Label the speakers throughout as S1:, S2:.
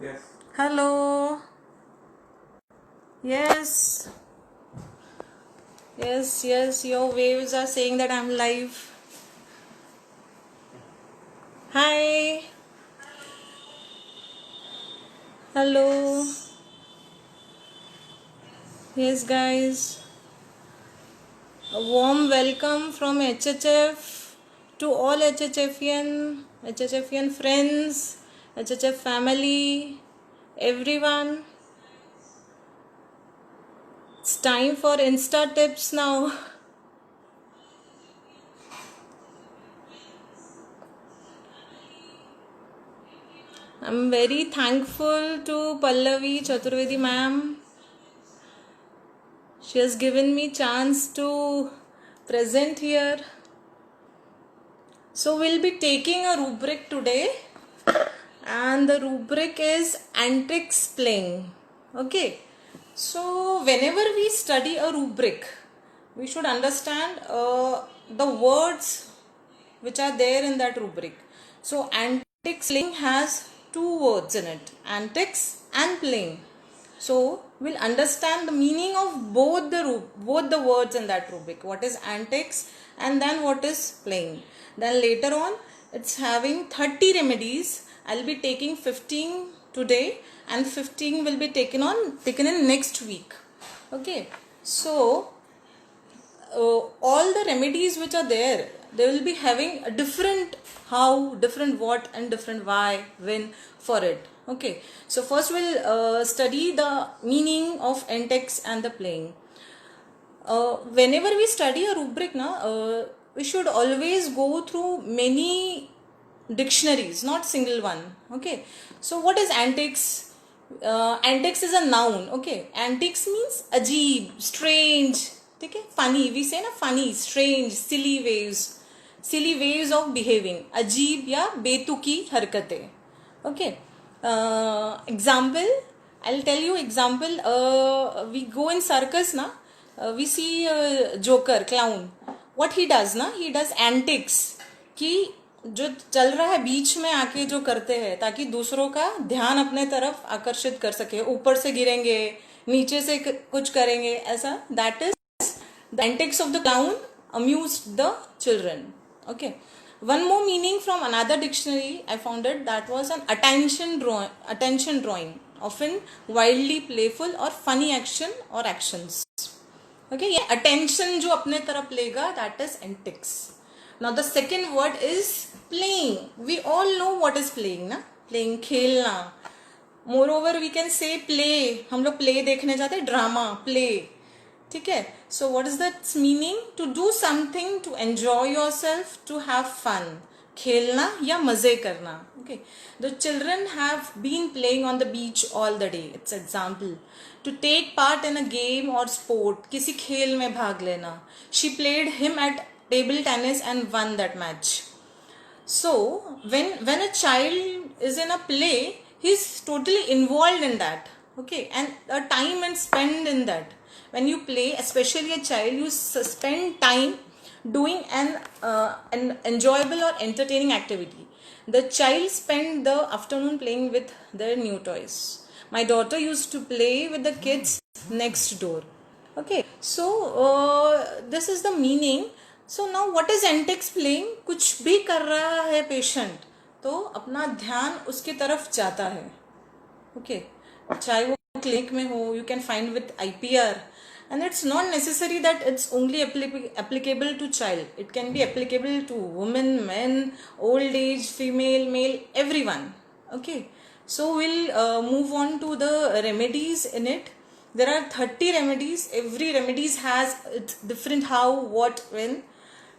S1: Yes.
S2: Hello. Yes. Yes. Your waves are saying that I'm live. Hi. Hello. Yes, guys. A warm welcome from HHF to all HHFian friends, HHF family, everyone. It's time for Insta tips now. I'm very thankful to Pallavi Chaturvedi ma'am. She has given me chance to present here. So we'll be taking a rubric today, and the rubric is antics playing. Okay. So whenever we study a rubric, we should understand the words which are there in that rubric. So antics playing has two words in it, antics and playing. So we'll understand the meaning of both the words in that rubric. What is antics and then what is playing. Then later on, it's having 30 remedies. I'll be taking 15 today and 15 will be taken in next week. Okay. So all the remedies which are there, they will be having a different how, different what, and different why, when for it. Okay, so first we'll study the meaning of antics and the playing. Whenever we study a rubric we should always go through many dictionaries, not single one. Okay, so what is antics? Antics is a noun. Okay, antics means ajeeb, strange. Okay, funny, we say na, funny, strange, silly ways of behaving, अजीब या बेतुकी हरकतें. Okay, example, I'll tell you example. We go in circus na, we see Joker, clown. What he does na, he does antics कि जो चल रहा है बीच में आके जो करते हैं ताकि दूसरों का ध्यान अपने तरफ आकर्षित कर सके, ऊपर से गिरेंगे, नीचे से कुछ करेंगे, ऐसा. That is the antics of the clown amused the children. Okay, one more meaning from another dictionary I found it, that was an attention drawing, often wildly playful or funny action or actions. Okay, ये attention जो अपने तरफ लेगा, that is antics. Now the second word is playing. We all know what is playing ना, playing खेलना. Moreover we can say play. हम लोग play देखने जाते हैं, ड्रामा, play. ठीक है. So what is that's meaning? To do something, to enjoy yourself, to have fun. खेलना या मजे करना. Okay, the children have been playing on the beach all the day. It's example. To take part in a game or sport, किसी खेल में भाग लेना. She played him at table tennis and won that match. So when a child is in a play, he's totally involved in that. Okay, and a time and spend in that. When you play, especially a child, you spend time doing an enjoyable or entertaining activity. The child spend the afternoon playing with their new toys. My daughter used to play with the kids next door. Okay, so this is the meaning. So now what is antics playing? कुछ भी कर रहा है patient तो अपना ध्यान उसकी तरफ जाता है. ओके, चाहे वो क्लिनिक में हो, you can find with IPR, and it's not necessary that it's only applicable to child. It can be applicable to women, men, old age, female, male, everyone. Okay, so we'll move on to the remedies in it. There are 30 remedies. Every remedies has its different how, what, when.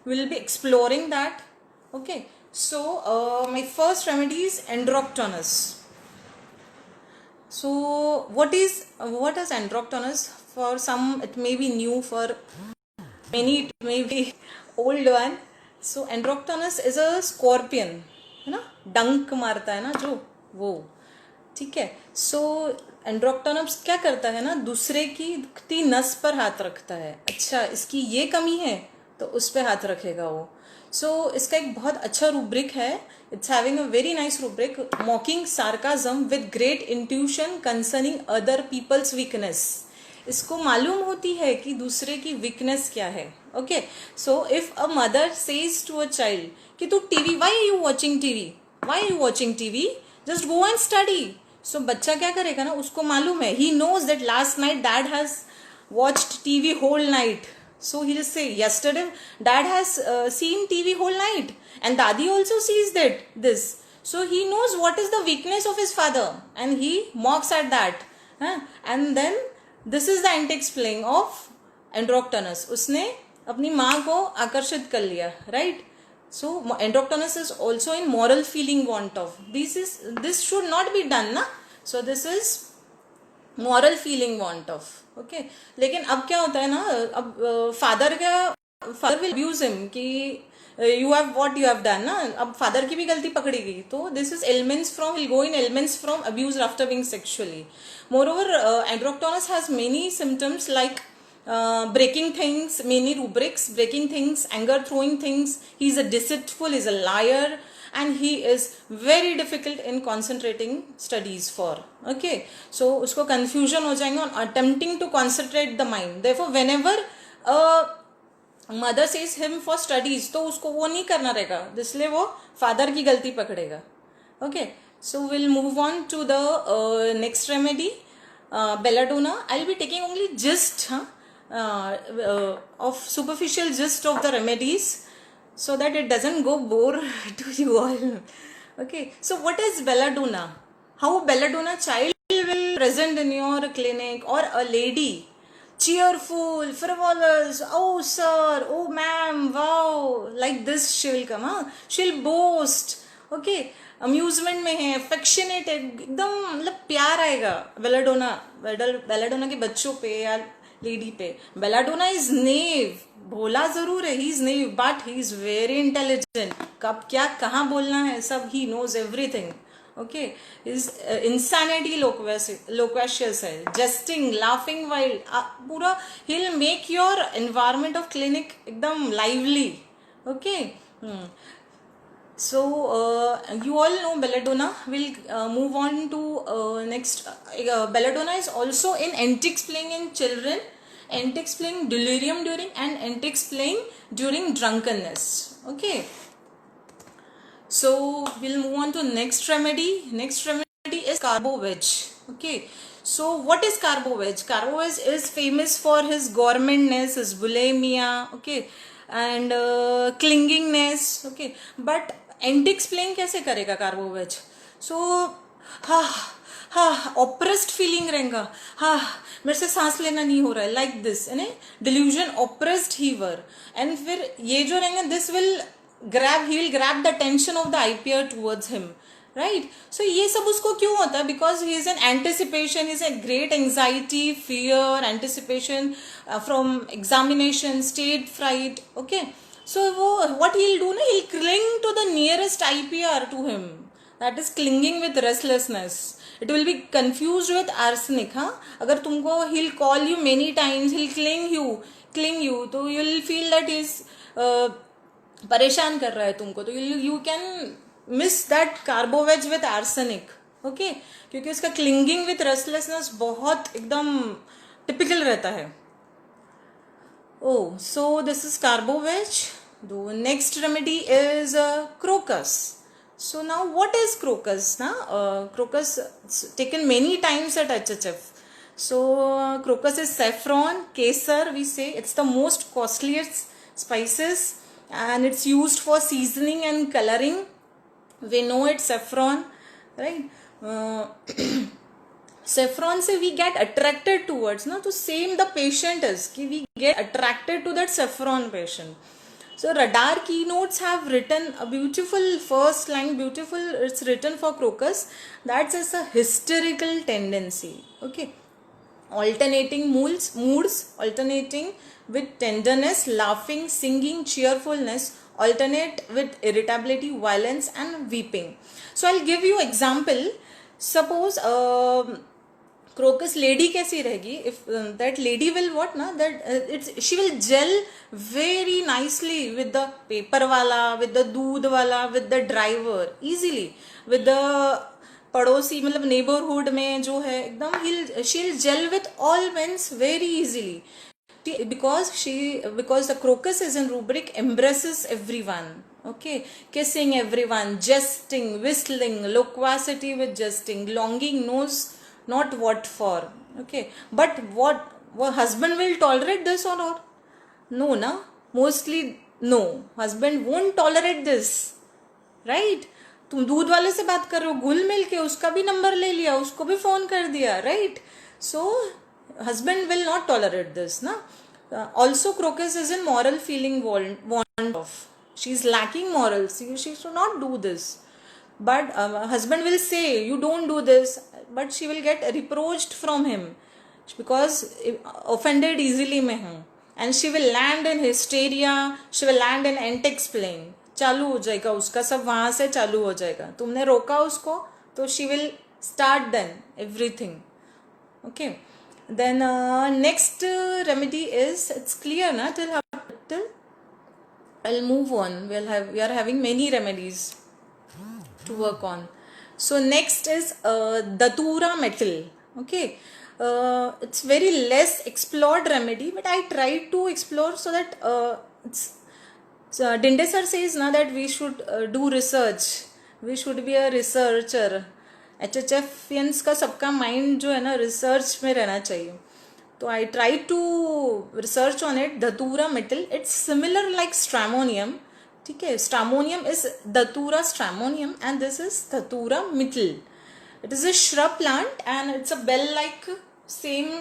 S2: We'll be exploring that. Okay, so my first remedy is Androctonus. So what is Androctonus? For some it may be new, for many it may be old one. So Androctonus is a scorpion, है ना, डंक मारता है ना जो, वो. ठीक है. सो एंड्रोक्टोनस क्या करता है ना, दूसरे की नस पर हाथ रखता है. अच्छा, इसकी ये कमी है, तो उस पे हाथ रखेगा वो. सो इसका एक बहुत अच्छा रूब्रिक है. It's having a very nice rubric, mocking sarcasm with great intuition concerning other people's weakness. इसको मालूम होती है कि दूसरे की वीकनेस क्या है. Okay, so if a mother says to a child कि तू TV, why are you watching TV, why are you watching TV, just go and study. So बच्चा क्या करेगा ना, उसको मालूम है, he knows that last night dad has watched TV whole night. So he'll say, yesterday dad has seen TV whole night and Dadi also sees that this. So he knows what is the weakness of his father and he mocks at that. And then this is the anti-explaining of Androctonus. उसने अपनी माँ को आकर्षित कर लिया, right? So Androctonus is also in moral feeling want of. This should not be done, na? So this is moral feeling want of. Okay, लेकिन अब क्या होता है ना, अब फादर विल अब्यूज हिम कि you have what you have done ना. अब फादर की भी गलती पकड़ी गई, तो this is elements from, will go in elements from abuse after being sexually. Moreover androctonus has many symptoms like breaking things, many rubrics, breaking things, anger throwing things. He is a deceitful, he is a liar, and he is very difficult in concentrating studies for. Okay, so उसको confusion हो जाएंगे on attempting to concentrate the mind. Therefore whenever mother says him for studies, तो उसको वो नहीं करना रहेगा, इसलिए वो father की गलती पकड़ेगा. Okay, so we'll move on to the next remedy, belladonna. I'll be taking only gist of superficial gist of the remedies, so that it doesn't go bore to you all. Okay, so what is belladonna? How belladonna child will present in your clinic, or a lady, cheerful, frivolous, oh sir, oh ma'am, wow, like this she will come. She'll boast. Okay, amusement में है, affectionate है, एकदम मतलब प्यार आएगा belladonna के बच्चों पे या लेडी पे. बेलाडोना इज नेव, भोला जरूर है, he is naive but he is very intelligent. कब क्या कहाँ बोलना है सब he knows everything. Okay, is insanity loquacious है, जस्टिंग, लाफिंग वाइल्ड, पूरा he will make your environment of clinic एकदम lively. Okay, so you all know belladonna. We'll move on to next. Belladonna is also in antics playing in children, antics playing delirium during, and antics playing during drunkenness. Okay, so we'll move on to next remedy. Next remedy is carbo veg. Okay, so what is carbo veg? Carbo veg is famous for his gourmandness, his bulimia, okay, and clingingness. Okay, but antics playing कैसे करेगा carbo veg? सो oppressed feeling रहेगा, मेरे से सांस लेना नहीं हो रहा है, लाइक दिस, यानी डिल्यूजन, ऑप्रेस्ड हीवर. एंड फिर ये जो रहेंगे, this will grab the tension of the IPR towards him, right? So ये सब उसको क्यों होता है? Because he is an anticipation, is a great anxiety, fear, anticipation from examination, state fright. Okay, so what he'll do na, he'll cling to the nearest IPR to him, that is clinging with restlessness. It will be confused with arsenic. अगर तुमको he'll call you many times, he'll cling you, तो you'll feel that he's परेशान कर रहा है तुमको, तो you can miss that carbo veg with arsenic. Okay, क्योंकि उसका clinging with restlessness बहुत एकदम typical रहता है. Oh, so this is carbo veg. The next remedy is crocus. So now what is crocus? Crocus taken many times at HHF. So crocus is saffron, kesar, we say. It's the most costliest spices and it's used for seasoning and coloring. We know it's saffron, right? Saffron से we get attracted towards, ना, तो same the patient is कि we get attracted to that saffron patient. So radar keynotes have written a beautiful first line, beautiful, it's written for crocus, that's as a hysterical tendency. Okay, alternating moods, alternating with tenderness, laughing, singing, cheerfulness, alternate with irritability, violence and weeping. So I'll give you example. Suppose crocus lady कैसी रहेगी? If that lady will what ना, that it's she will gel very nicely with the paper वाला, with the दूध वाला, with the driver, easily with the पड़ोसी, मतलब neighbourhood में जो है एकदम, she will gel with all mens very easily, because the crocus is in rubric embraces everyone. Okay, kissing everyone, jesting, whistling, loquacity with jesting, longing knows not what for. Okay, but what husband will tolerate this or not? No, na, mostly no, husband won't tolerate this, right? तुम दूध वाले से बात कर रहे हो, घुल मिल के उसका भी नंबर ले लिया, उसको भी फोन कर दिया, right? So husband will not tolerate this, na. Also crocus is in moral feeling want of, she is lacking morals, she should not do this, but husband will say you don't do this, but she will get reproached from him because offended easily मैं हूँ, and she will land in hysteria, she will land in anti-explain, चालू हो जाएगा उसका सब, वहां से चालू हो जाएगा, तुमने रोका उसको तो she will start then everything. Okay, then next remedy is, it's clear na till I'll move on, we are having many remedies to work on. So next is datura metal. Okay, it's very less explored remedy, but I tried to explore so that Dinde sir says na that we should do research, we should be a researcher. HHFians का सबका mind जो है ना research में रहना चाहिए, तो I try to research on it. Dhatura metal, it's similar like stramonium, ठीक है? Stramonium is dhatura stramonium and this is dhatura metel. It is a shrub plant and it's a bell like, same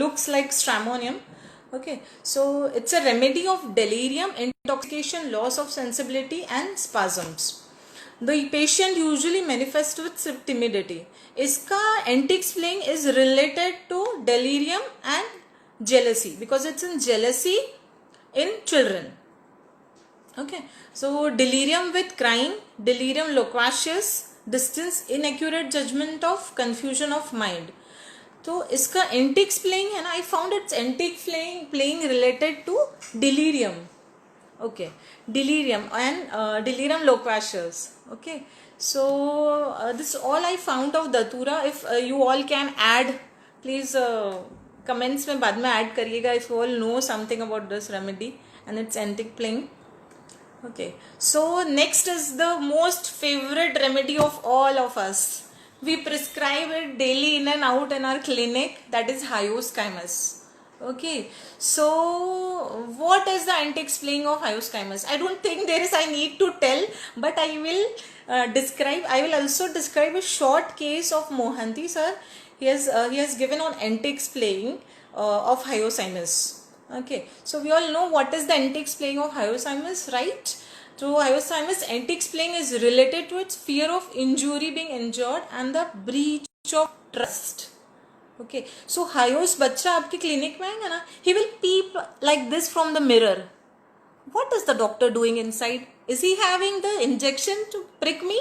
S2: looks like stramonium. Okay, so it's a remedy of delirium, intoxication, loss of sensibility and spasms. The patient usually manifests with timidity. इसका anti-explain is related to delirium and jealousy because it's in jealousy in children. Okay, so delirium with crying, delirium loquacious, distance, inaccurate judgment of, confusion of mind. तो इसका anti-explain है ना, I found its anti-explain related to delirium. Okay, delirium and delirium loquacious. Okay, so this is all I found of datura. If you all can add, please comments में बाद में add करिएगा if you all know something about this remedy and its anti-plague. Okay, so next is the most favorite remedy of all of us. We prescribe it daily in and out in our clinic, that is hyoscyamus. Okay, so what is the anti-explain of hyoscyamus? I don't think I need to tell, but I will describe. I will also describe a short case of Mohanty sir. He has given on anti-explain of hyoscyamus. Okay, so we all know what is the anti-explain of hyoscyamus, right? So hyoscyamus anti-explain is related to its fear of injury being injured and the breach of trust. Okay, so hyos बच्चा आपके clinic में आएगा ना, he will peep like this from the mirror. What is the doctor doing inside? Is he having the injection to prick me?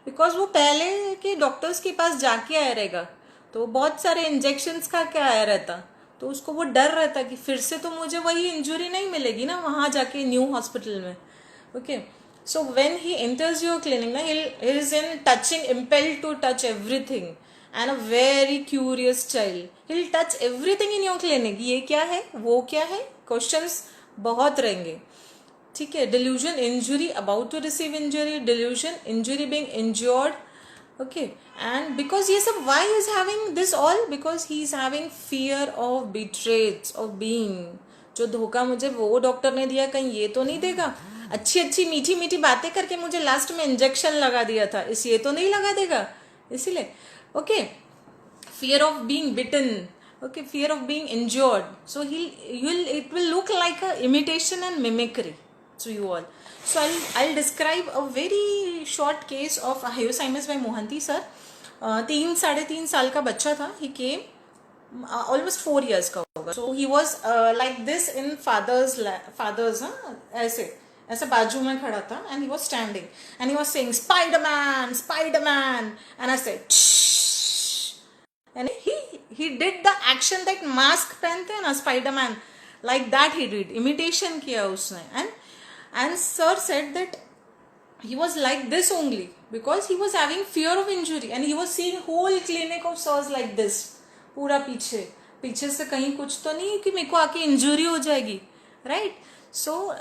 S2: Because वो पहले के doctors के पास जाके आया रहेगा, तो बहुत सारे इंजेक्शंस खा के आया रहता, तो उसको वो डर रहता कि फिर से तो मुझे वही इंजुरी नहीं मिलेगी ना वहाँ जाके न्यू हॉस्पिटल में. Okay, so when he enters your clinic ना, he is in touching, impelled to touch everything. And a very curious child, he'll touch everything in your clinic. ये क्या है, वो क्या है, questions बहुत रहेंगे, ठीक है? Delusion, injury, about to receive injury, delusion, injury being injured. Okay, and because ये सब, why is having this all? Because he is having fear of betrayed, of being, जो धोखा मुझे वो डॉक्टर ने दिया कहीं ये तो नहीं देगा, अच्छी अच्छी मीठी मीठी बातें करके मुझे लास्ट में इंजेक्शन लगा दिया था, इस ये तो नहीं लगा देगा, इसीलिए. Okay, fear of being bitten. Okay, fear of being injured. So it will look like a imitation and mimicry to you all. So I'll describe a very short case of hyoscyamus by Mohanty sir. 3-3.5 साल का बच्चा था. He came almost 4 years का होगा. So he was like this in father's ऐसे बाजू में खड़ा था, and he was standing and he was saying Spider-Man, Spider-Man, and I said shh. and he did the action that mask पहनते हैं ना Spider-Man, like that he did, imitation किया उसने. And sir said that he was like this only because he was having fear of injury, and he was seeing whole clinic of sirs like this, पूरा पीछे से कहीं कुछ तो नहीं कि मेरे को आके इंजरी हो जाएगी, right? So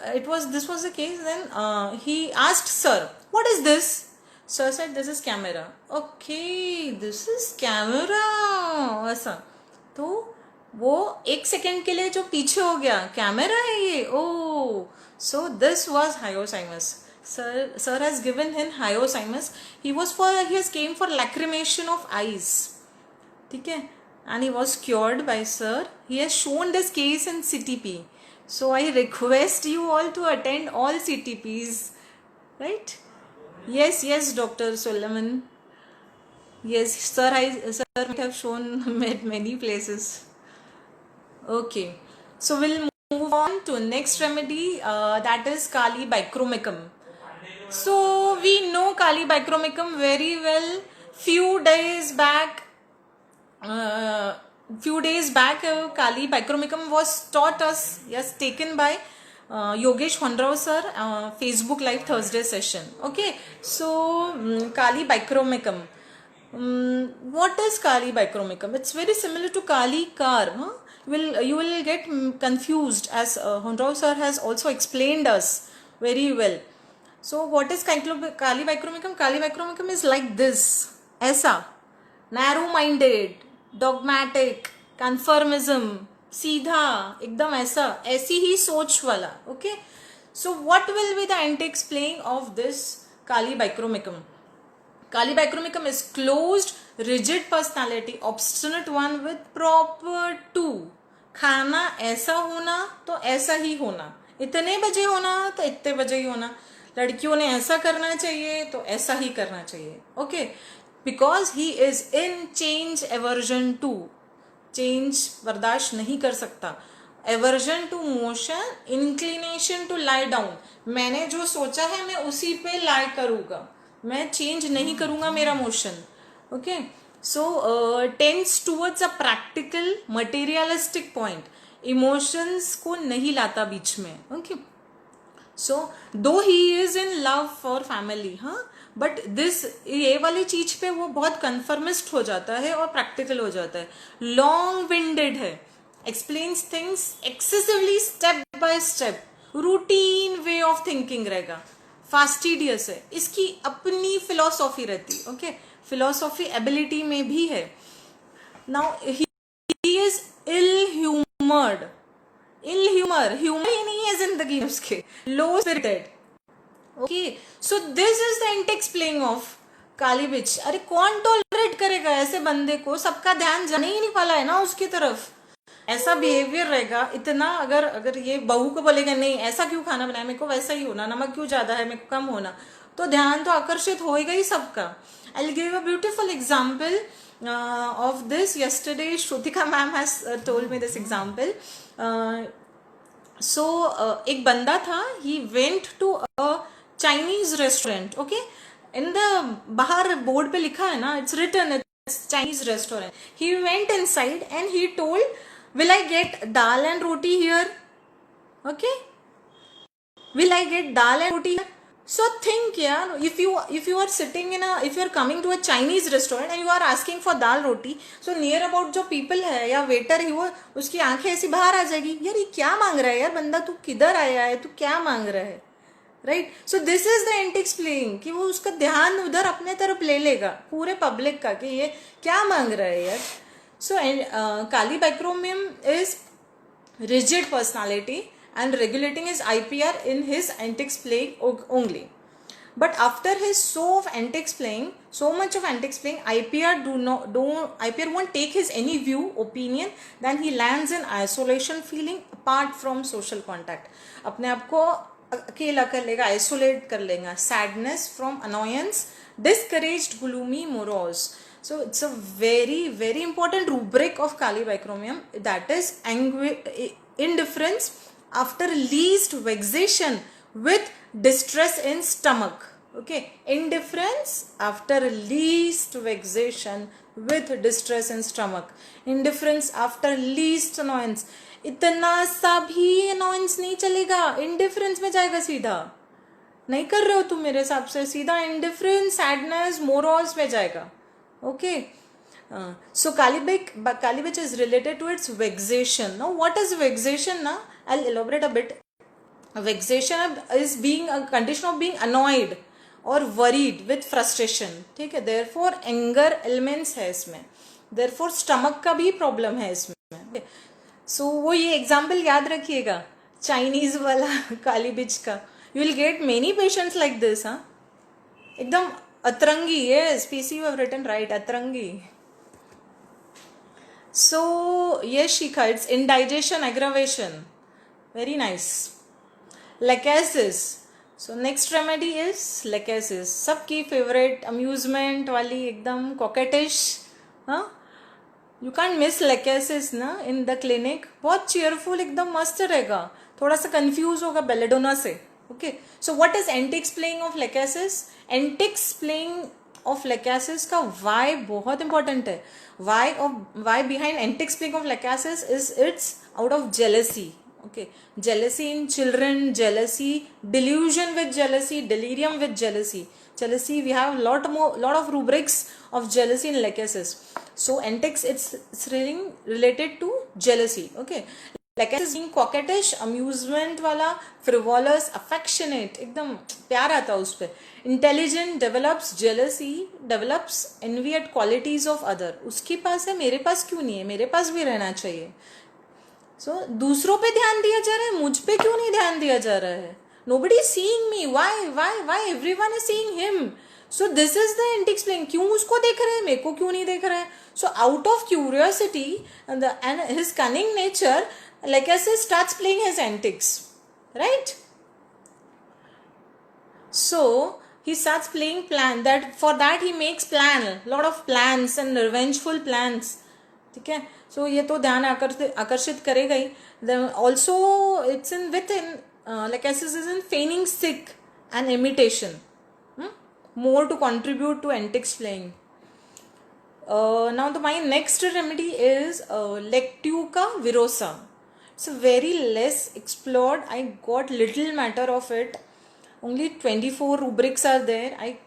S2: this was the case. Then he asked sir, what is this? Sir said, this is camera. Okay, this is camera. ऐसा तो वो एक सेकेंड के लिए जो पीछे हो गया, कैमरा है ये, oh, so this was hyoscyamus. Sir has given him hyoscyamus. He has came for lacrimation of eyes, ठीक है, and he was cured by sir. He has shown this case in CTP. So I request you all to attend all CTPs, right? Yes, Dr. Solomon. Yes, sir might have shown at many places. Okay, so we'll move on to next remedy, that is Kali Bichromicum. So we know Kali Bichromicum very well. Few days back, Kali Bichromicum was taught us, yes, taken by Yogesh Honrao sir, Facebook Live Thursday session. Okay, so Kali Bichromicum. What is Kali Bichromicum? It's very similar to Kali Kar. You will get confused, as Honrao sir has also explained us very well. So what is Kali Bichromicum? Kali Bichromicum is like this. ऐसा, narrow-minded, dogmatic, conformism, सीधा, एकदम ऐसी ही सोच वाला. Okay, so what will be the anti-explaining of this Kali Bichromicum? Kali Bichromicum is closed, rigid personality, obstinate one with proper two. खाना ऐसा होना तो ऐसा ही होना, इतने बजे होना तो इतने बजे ही होना, लड़कियों ने ऐसा करना चाहिए तो ऐसा ही करना चाहिए. Okay, because he is in change aversion to. Change बर्दाश्त नहीं कर सकता. Aversion to motion, inclination to lie down. मैंने जो सोचा है मैं उसी पे लाई करूँगा, मैं चेंज नहीं करूँगा मेरा motion. Okay, so tends towards a practical materialistic point. Emotions को नहीं लाता बीच में. ओके, सो दो ही is in love for family, हाँ, बट ये वाली चीज पे वो बहुत कन्फर्मिस्ट हो जाता है और प्रैक्टिकल हो जाता है. लॉन्ग विंडेड है, explains things excessively, step by step, routine way of thinking रहेगा, फास्टिडियस है, इसकी अपनी फिलोसॉफी रहती. ओके, फिलोसॉफी एबिलिटी में भी है. Now he is ill humoured. Humour ही नहीं है जिंदगी में उसके, low spirited. Okay, so this is the anti explaining of Kali bitch. अरे कौन टॉलरेट करेगा ऐसे बंदे को? सबका ध्यान जाने ही नहीं वाला है ना उसकी तरफ. ऐसा बिहेवियर रहेगा इतना. अगर ये बहू को बोलेगा नहीं ऐसा क्यों खाना बनाया, मेरे को वैसा ही होना, नमक क्यों ज्यादा है, मेरे को कम होना, तो ध्यान तो आकर्षित होएगा ही सबका. I will give a beautiful example of this. Yesterday Shrutika ma'am has told me this example. So एक बंदा था, he went to a Chinese restaurant. Okay, in the बाहर बोर्ड पे लिखा है ना, it's written it's Chinese restaurant. He went inside and he told, will I get dal and roti here? Okay, will I get dal and roti here? So think, yeah, if you are sitting if you are coming to a Chinese restaurant and you are asking for dal roti, so near about जो people है या waiter है, वो उसकी आंखें ऐसी बाहर आ जाएगी, यार ये क्या मांग रहा है यार बंदा, तू किधर आया है, तू क्या मांग रहा है, right. So this is the anti-explaining, कि वो उसका ध्यान उधर अपने तरफ ले लेगा पूरे पब्लिक का, कि ये क्या मांग रहा है यार. सो काली बाइक्रोमियम is rigid personality and regulating his IPR in his anti-explaining only. But after his so much of anti-explaining, IPR won't take his any view, opinion, then he lands in isolation, feeling apart from social contact. अपने आप को अकेला कर लेगा, isolate कर लेगा, sadness from annoyance, discouraged, gloomy, morose. So it's a very, very important rubric of Kali Bichromicum, that is indifference after least vexation with distress in stomach. Okay, indifference after least vexation with distress in stomach, indifference after least annoyance. इतना सा भी annoyance नहीं चलेगा, indifference में जाएगा सीधा. नहीं कर रहे हो तुम मेरे हिसाब से, सीधा indifference, sadness, morose में जाएगा. Okay. So Kalibich is related to its vexation. Now what is vexation? Now I'll elaborate a bit. Vexation is being a condition of being annoyed और worried with frustration. ठीक है, therefore anger elements है इसमें, therefore stomach का भी problem है इसमें. So वो ये example याद रखिएगा Chinese वाला काली बिच का. You will get many patients like this. हाँ, एकदम अतरंगी. Yes, PC you have written right, अतरंगी. So yes Shikha, it's indigestion aggravation. Very nice. Lachesis. So next remedy is lachesis. सबकी favorite amusement वाली एकदम coquettish. हाँ, you can't miss lachesis ना in the clinic. बहुत cheerful एकदम मस्त रहेगा. थोड़ा सा confuse होगा belladonna से. Okay. So what is anti-explaining of lachesis? Anti-explaining of lachesis का why बहुत important है. Why behind anti-explaining of lachesis is it's out of jealousy. Okay, jealousy in children, jealousy, delusion with jealousy, delirium with jealousy. Jealousy, we have lot of rubrics of jealousy in lachesis. So antics, it's really related to jealousy. Okay, lachesis being coquettish, amusement वाला, frivolous, affectionate, एकदम प्यार आता है उस पे. Intelligent, develops jealousy, develops envy at qualities of other. उसके पास है, मेरे पास क्यों नहीं है, मेरे पास भी रहना चाहिए. So दूसरों पे ध्यान दिया जा रहा है, मुझ पे क्यों नहीं ध्यान दिया जा रहा है. Nobody is seeing me. Why everyone is seeing him? So this is the anti-explaining. क्यों उसको देख रहे हैं, मेरे को क्यों नहीं देख रहा है. So out of curiosity and his cunning nature, Lachesis starts playing his antics, right? So he starts playing plan. That for that he makes lot of plans and revengeful plans. ठीक है. So ये तो ध्यान आकर्षित करेगा ही. Then also it's in within Lachesis is in feigning sick and imitation. More to contribute to antics playing. Now my next remedy is Lectuca virosa. It's very less explored. I got little matter of it. Only 24 rubrics are there. I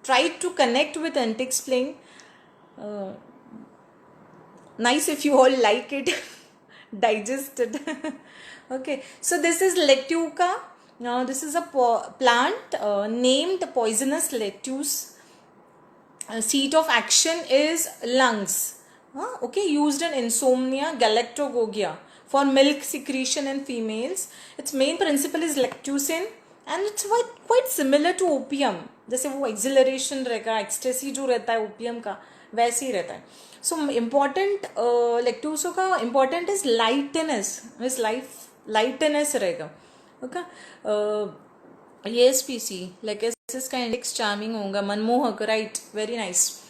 S2: tried to connect with antics playing. Nice if you all like it. Digest it. Okay, so this is Lectuca. Now this is a plant named poisonous lettuce. Seat of action is lungs. Okay, used in insomnia, galactogogia, for milk secretion in females. Its main principle is lactucin and it's quite similar to opium. जैसे वो exhilaration रहेगा, ecstasy जो रहता है opium का, वैसे ही रहता है. So important lactuso का important is lightness. Means lightness रहेगा. Okay. Yes PC. Lachesis का index charming होगा, मनमोहक, right? Very nice.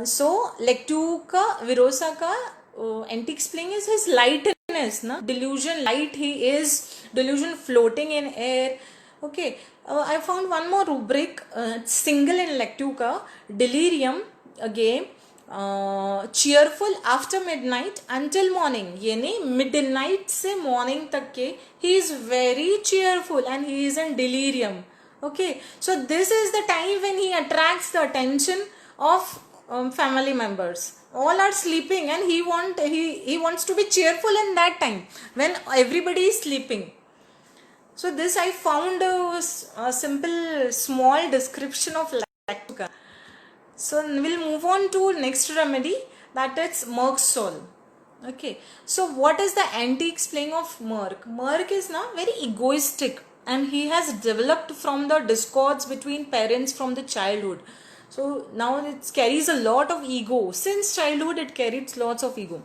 S2: So Lectuca virosa का anti-explaining is his lightness, na? Delusion, light he is, delusion floating in air. Okay, I found one more rubric, single in Lectuca, delirium again, cheerful after midnight until morning. यानी midnight से morning तक के he is very cheerful and he is in delirium. Okay, so this is the time when he attracts the attention of family members. All are sleeping and he wants to be cheerful in that time when everybody is sleeping. So this I found a simple small description of Lectuca. So we'll move on to next remedy, that is Merck's Sol. Okay, so what is the anti-explaining of Merck? Merck is now very egoistic and he has developed from the discords between parents from the childhood. So now it carries a lot of ego. Since childhood it carries lots of ego.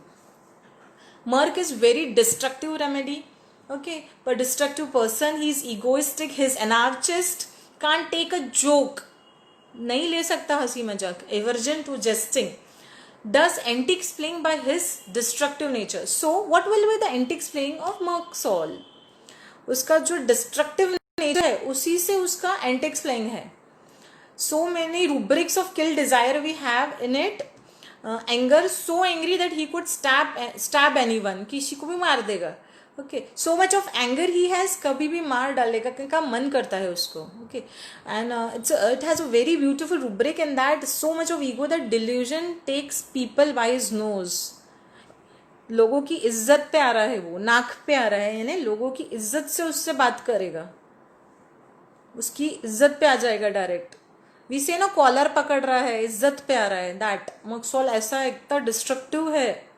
S2: Merck is very destructive remedy. Okay, but destructive person, he is egoistic, he is anarchist, can't take a joke, नहीं ले सकता हंसी मजाक, aversion to jesting, thus anti-explaining by his destructive nature. So what will be the anti-explaining of Merck's Sol? उसका जो destructive nature है उसी से उसका anti-explaining है. So many rubrics of kill desire we have in it. Anger so angry that he could stab anyone, किसी को भी मार देगा. Okay, so much of anger he has, कभी भी मार डालेगा, का मन करता है उसको. Okay, and it has a very beautiful rubric in that so much of ego that delusion takes people by his nose. लोगों की इज्जत पे आ रहा है, वो नाक पे आ रहा है, यानी लोगों की इज्जत से उससे बात करेगा, उसकी इज्जत पे आ जाएगा डायरेक्ट. वी से ना कॉलर पकड़ रहा है, इज्जत पे आ रहा है. दैट मक्सौल ऐसा इतना डिस्ट्रक्टिव है,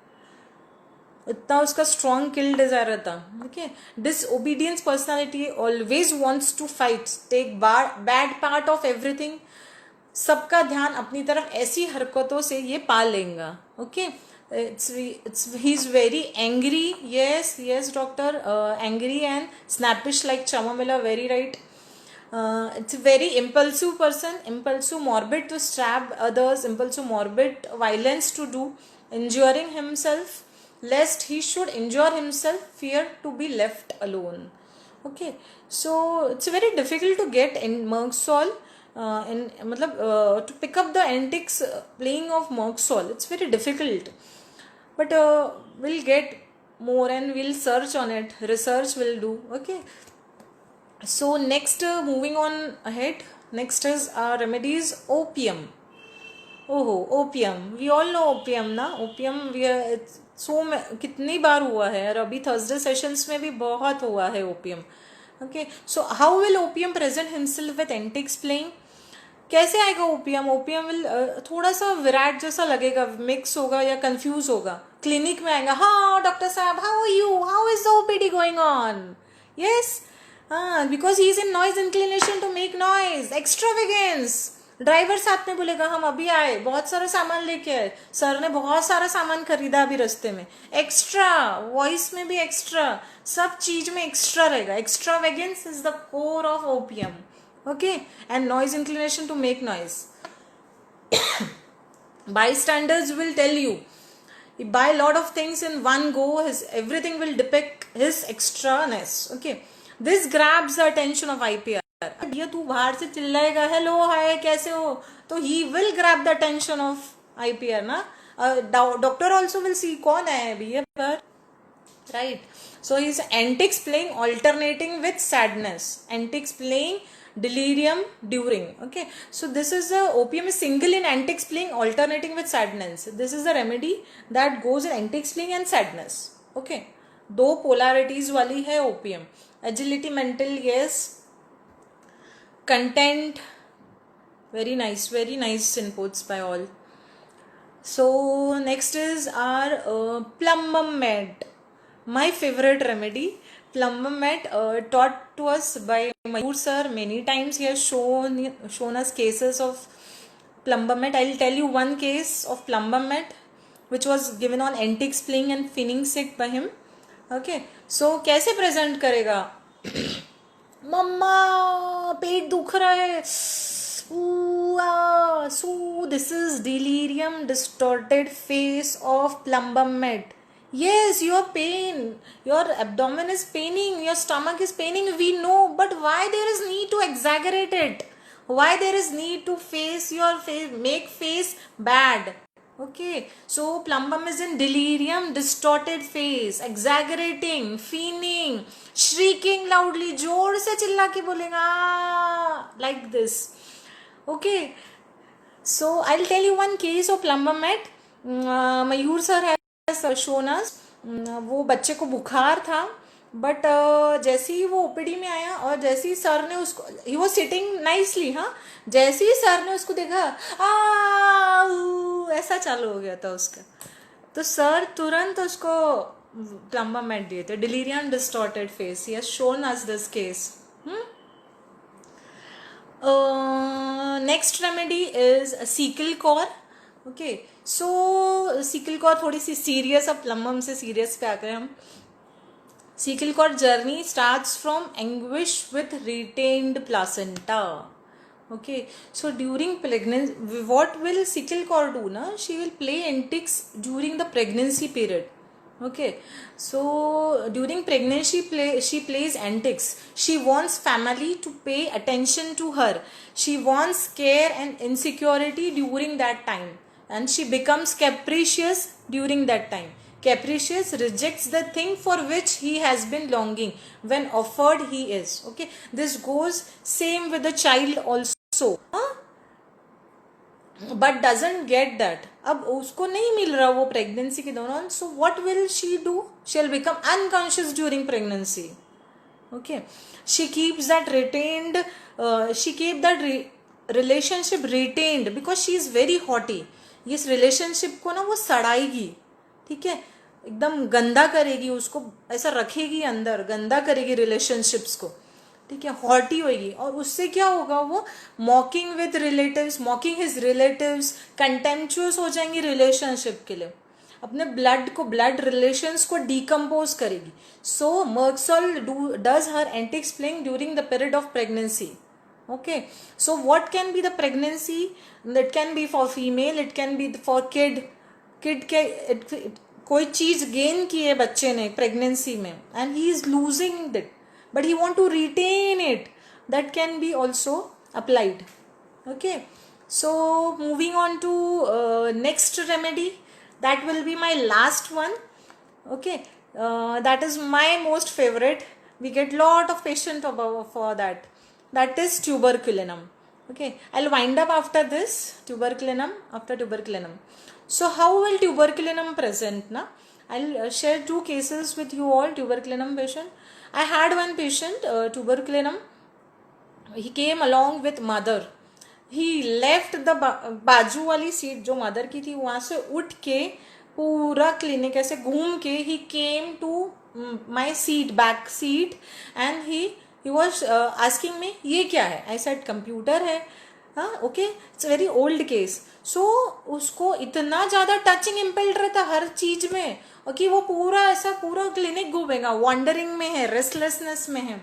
S2: इतना उसका स्ट्रॉन्ग किल डिजायर था. Okay, disobedience personality, always wants to fight, take bad part of everything. सबका ध्यान अपनी तरफ ऐसी हरकतों से ये पा लेगा. Okay, he is very angry. Yes doctor, angry and snappish like Chamomilla, very right. It's a very impulsive person, impulsive, morbid to stab others, impulsive, morbid, violence to do, injuring himself lest he should injure himself, fear to be left alone. Okay, so it's very difficult to get in Merksol, to pick up the antics playing of Merksol. It's very difficult, but we'll get more and we'll search on it, research will do. Okay, so next, moving on ahead, next is our remedies. Opium. ओहो, opium, we all know opium ना. Opium कितनी बार हुआ है, और अभी Thursday sessions में भी बहुत हुआ है opium. Okay, so how will opium present himself with antics playing. कैसे आएगा ओपियम. ओपियम विल थोड़ा सा विराट जैसा लगेगा, मिक्स होगा या कंफ्यूज होगा. क्लिनिक में आएगा, हाँ डॉक्टर साहब, how are you, how is the OPD going on. Yes, because he is in noise inclination to make noise, extravagance. Driver साथ में बोलेगा, हम अभी आए, बहुत सारा सामान लेके आए, सर ने बहुत सारा सामान खरीदा अभी रास्ते में. एक्स्ट्रा, वॉइस में भी एक्स्ट्रा, सब चीज में एक्स्ट्रा रहेगा. Extravagance is the core of opium. Okay, and noise inclination to make noise. Bystanders will tell you, he buy a lot of things in one go, everything will depict his extraness. Okay, this grabs the attention of IPR. भैया तू बाहर से चिल्लाएगा, hello hi कैसे हो, तो he will grab the attention of IPR ना. Doctor also will see कौन है भैया पर, right. So his antics playing alternating with sadness, antics playing delirium during. Okay, so this is the opium is single in antics playing alternating with sadness. This is the remedy that goes in antics playing and sadness. Okay, दो polarities वाली है opium. Agility, mental, yes. Content, very nice inputs by all. So next is our plumbum med, my favorite remedy. Plumbum met taught to us by Mayur sir. Many times he has shown us cases of plumbum met. I'll tell you one case of plumbum met which was given on antics playing and finning sick by him. Okay, so कैसे present करेगा. मम्मा पेट दुख रहा है, so this is delirium distorted face of plumbum met. Yes, your pain, your abdomen is paining, your stomach is paining, we know, but why there is need to exaggerate it? Why there is need to face your face, make face bad? Okay, so plumbum is in delirium, distorted face, exaggerating, feigning, shrieking loudly, जोर से चिल्ला के बोलेगा, like this. Okay, so I'll tell you one case of plumbum met. Mayur sir has shown us. वो बच्चे को बुखार था, बट जैसे ही वो ओपीडी में आया और जैसे ही सर ने उसको, ही वॉज सिटिंग नाइसली, हाँ, जैसे ही सर ने उसको देखा, ऐसा चालू हो गया था उसका, तो सर तुरंत उसको प्लम्बम मेट दिए थे. Delirium distorted face, he has shown us this case. Next remedy is secale cor. Okay, so secale cor थोड़ी सी सीरियस, अब प्लम्बम से सीरियस पे आ गए हम. Secale cor journey starts from anguish with retained placenta. Okay, so during pregnancy, what will sickle cord do na? She will play antics during the pregnancy period. Okay, so during pregnancy she plays antics. She wants family to pay attention to her. She wants care and insecurity during that time. and she becomes capricious during that time. Capricious rejects the thing for which he has been longing. When offered, he is. Okay, this goes same with the child also. But doesn't get that. अब उसको नहीं मिल रहा वो pregnancy के दौरान. So what will she do? She will become unconscious during pregnancy. Okay, she keeps that retained, she keep that relationship retained because she is very haughty. इस relationship को ना वो सड़ाएगी, ठीक है, एकदम गंदा करेगी उसको, ऐसा रखेगी अंदर, गंदा करेगी रिलेशनशिप्स को, ठीक है, हॉटी होगी. और उससे क्या होगा, वो मॉकिंग with relatives, मॉकिंग his relatives, contemptuous हो जाएंगी रिलेशनशिप के लिए, अपने ब्लड को, ब्लड रिलेशंस को डिकम्पोज करेगी. So merc sol does her antics playing during the period of pregnancy. Okay, so what can be the pregnancy? It can be for female, it can be for kid. Kid के कोई चीज gain की है बच्चे ने pregnancy में and he is losing it, but he want to retain it. That can be also applied. Okay, so moving on to next remedy, that will be my last one. Okay, that is my most favorite. We get lot of patient for that. That is tuberculinum. Okay, I'll wind up after this. Tuberculinum, after tuberculinum. So how will tuberculinum present na? I'll share two cases with you all. Tuberculinum patient, I had one patient, tuberculinum. He came along with mother. He left the बाजू वाली seat जो mother की थी वहाँ से उठ के पूरा क्लिनिक ऐसे घूम के he came to my seat, back seat, and he was asking me ये क्या है. I said computer है. हाँ, okay, it's very old case. So उसको इतना ज़्यादा टचिंग इम्पेल्ड रहता हर चीज में, और कि वो पूरा ऐसा पूरा क्लिनिक घूमेगा, वॉन्डरिंग में है, रेस्टलेसनेस में है,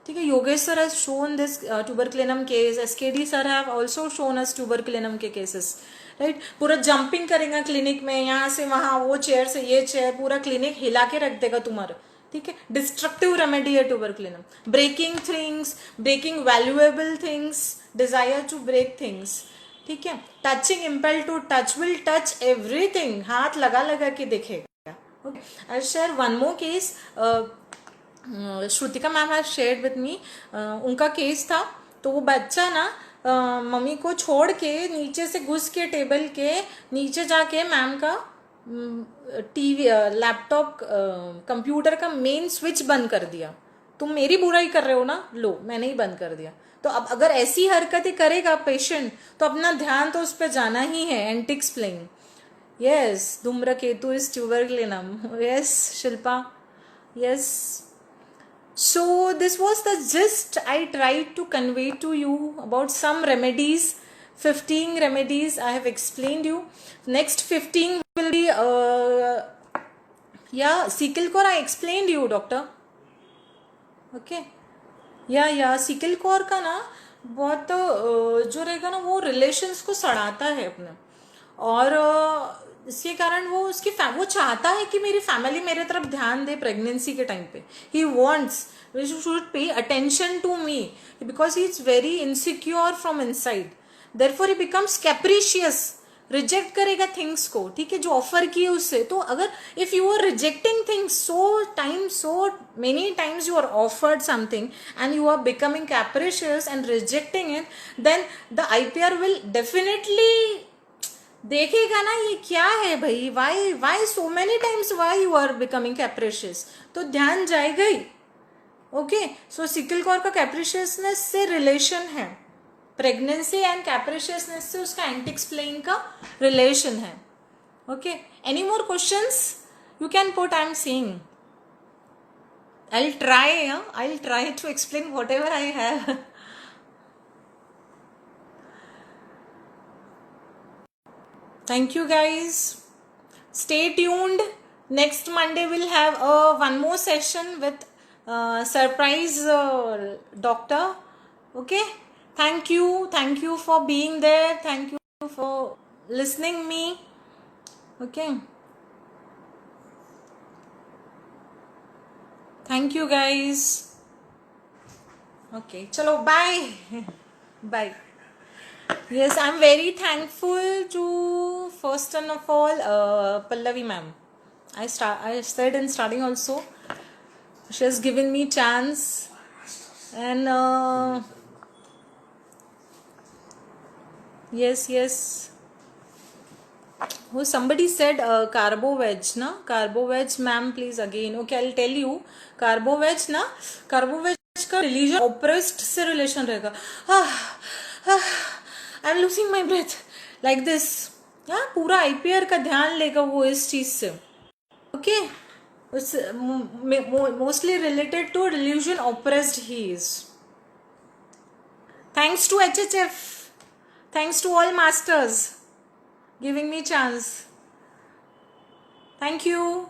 S2: ठीक है. Yogesh sir has shown this tuberculinum case, SKD sir have also shown us tuberculinum के केसेस, राइट. पूरा जंपिंग करेगा क्लिनिक में, यहाँ से वहाँ, वो चेयर से ये चेयर, पूरा क्लिनिक हिला के रख देगा तुम्हारा, ठीक है. डिस्ट्रक्टिव रेमेडी है tuberculinum. Breaking things, breaking valuable things, desire to break things, ठीक है. Touching impel to touch, will touch everything, हाथ लगा लगा के देखेगा. Okay, I share one more case. Shrutika ma'am have shared with me. उनका केस था, तो वो बच्चा ना मम्मी को छोड़ के नीचे से घुस के टेबल के नीचे जाके मैम का टीवी, लैपटॉप, कंप्यूटर का मेन स्विच बंद कर दिया. तुम मेरी बुराई कर रहे हो ना, लो मैंने ही बंद कर दिया. तो अब अगर ऐसी हरकतें करेगा पेशेंट तो अपना ध्यान तो उस पर जाना ही है. Antics playing. Yes, Dhumraketu is tuberculinum. Yes Shilpa, yes. So this was the gist I tried to convey to you about some remedies. 15 remedies I have explained you. Next 15 will be sickle core I explained you, doctor. Okay, sickle core का ना बहुत जो रहेगा ना, वो relations को सड़ाता है अपने, और इसके कारण वो वो चाहता है कि मेरी फैमिली मेरे तरफ ध्यान दे प्रेगनेंसी के टाइम पे. He wants should pay attention to me because he is very insecure from inside. Therefore he becomes capricious, reject करेगा थिंग्स को, ठीक है, जो ऑफर किए उससे. तो अगर if you are rejecting things so many times you are offered something and you are becoming capricious and rejecting it, then the IPR will definitely देखेगा ना ये क्या है भाई, why so many times, why you are becoming capricious, तो ध्यान जाएगा ही. Okay, सो sickle core का कैप्रिशियसनेस से रिलेशन है, प्रेगनेंसी एंड कैप्रिशियसनेस से उसका एंटिक्स प्लेइंग का रिलेशन है. Okay, any more questions you can put. I am seeing. I'll try to explain whatever I have. Thank you guys. Stay tuned. Next Monday we'll have one more session with surprise doctor. Okay. Thank you for being there. Thank you for listening me. Okay. Thank you guys. Okay, chalo, bye. Bye. Yes, I'm very thankful to first and of all Pallavi ma'am. I said in starting also, she has given me chance, and yes. Oh, somebody said carbo veg, na? Carbo veg, ma'am, please again. Okay, I'll tell you. Carbo veg, na? Carbo veg का religion oppressed से relation रहेगा. I'm losing my breath like this. हाँ, पूरा IPR का ध्यान लेगा वो इस चीज से. Okay, it's mostly related to religion oppressed he is. Thanks to HHF. Thanks to all masters giving me chance. Thank you.